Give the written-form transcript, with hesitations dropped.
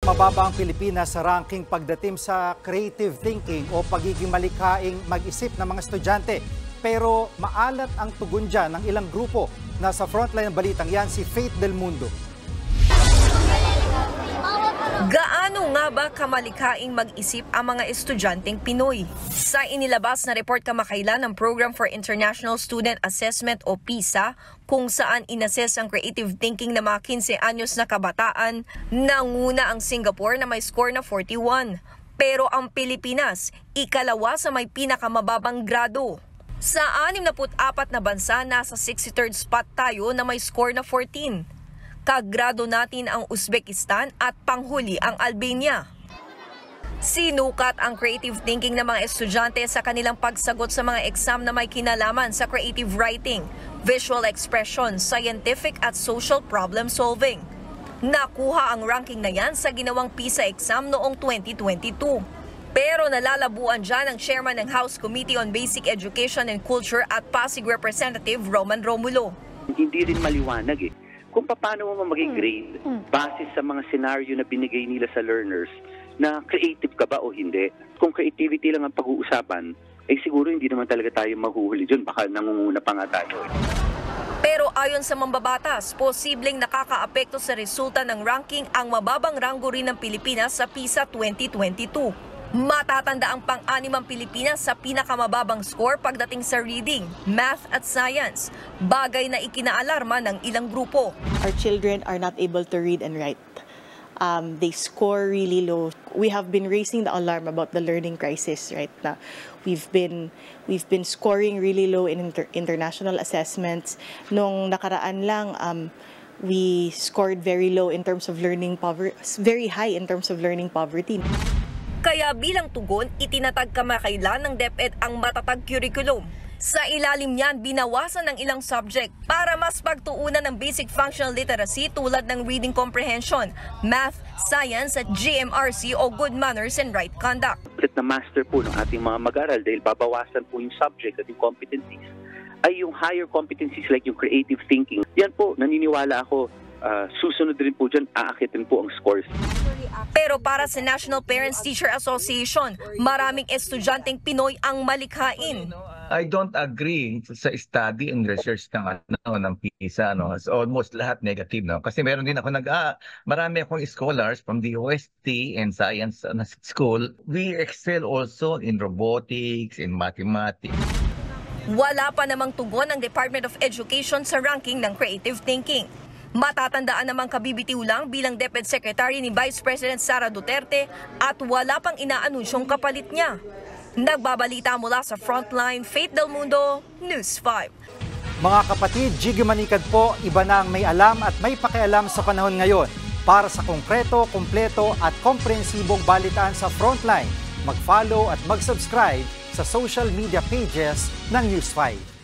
mababa ang Pilipinas sa ranking pagdating sa creative thinking o pagiging malikhaing mag-isip ng mga estudyante. Pero maalat ang tugon dyan ng ilang grupo. Nasa frontline ng balitang yan si Faith Del Mundo. Gaano nga ba kamalikhaing mag-isip ang mga estudyanteng Pinoy? Sa inilabas na report kamakailan ng Program for International Student Assessment o PISA, kung saan inassess ang creative thinking ng mga 15 anyos na kabataan, nanguna ang Singapore na may score na 41. Pero ang Pilipinas, ikalawa sa may pinakamababang grado. Sa 64 na bansa, nasa 63rd spot tayo na may score na 14. Kagrado natin ang Uzbekistan at panghuli ang Albania. Sinukat ang creative thinking ng mga estudyante sa kanilang pagsagot sa mga exam na may kinalaman sa creative writing, visual expression, scientific at social problem solving. Nakuha ang ranking na yan sa ginawang PISA exam noong 2022. Pero nalalabuan dyan ang chairman ng House Committee on Basic Education and Culture at Pasig Representative Roman Romulo. Hindi rin maliwanag kung paano mo mag-grade base sa mga scenario na binigay nila sa learners na creative ka ba o hindi. Kung creativity lang ang pag-uusapan, siguro hindi naman talaga tayo mahuhuli dyan. Baka nangunguna pa nga tayo. Pero ayon sa mambabatas, posibleng nakakaapekto sa resulta ng ranking ang mababang ranggo rin ng Pilipinas sa PISA 2022. Matatanda ang pang-anim ang Pilipinas sa pinakamababang score pagdating sa reading, math at science, bagay na ikinaalarma ng ilang grupo. Our children are not able to read and write. They score really low. We have been raising the alarm about the learning crisis right now. We've been scoring really low in international assessments. Nung nakaraan lang, we scored very low in terms of learning poverty, very high in terms of learning poverty. Kaya bilang tugon, itinatag kamakailan ng DepEd ang matatag curriculum. Sa ilalim niyan, binawasan ng ilang subject para mas pagtuunan ng basic functional literacy tulad ng reading comprehension, math, science at GMRC o good manners and right conduct. Na master po ng ating mga mag-aral dahil babawasan po yung subject at yung competencies ay yung higher competencies like yung creative thinking. Yan po, naniniwala ako, susunod rin po dyan, aakitin po ang scores. Pero para sa National Parents Teacher Association, maraming estudyanteng Pinoy ang malikhain. I don't agree sa study and research ng PISA. So almost lahat negative. Kasi meron din ako marami akong scholars from the OST and science school. We excel also in robotics, in mathematics. Wala pa namang tugon ng Department of Education sa ranking ng creative thinking. Matatandaan namang kabibitiw lang bilang DepEd Secretary ni Vice President Sara Duterte at wala pang inaanunsyong kapalit niya. Nagbabalita mula sa Frontline, Faith Del Mundo, News 5. Mga kapatid, Jiggy Manikad po, iba na ang may alam at may pakialam sa panahon ngayon. Para sa konkreto, kumpleto at komprehensibong balitaan sa Frontline, mag-follow at mag-subscribe sa social media pages ng News 5.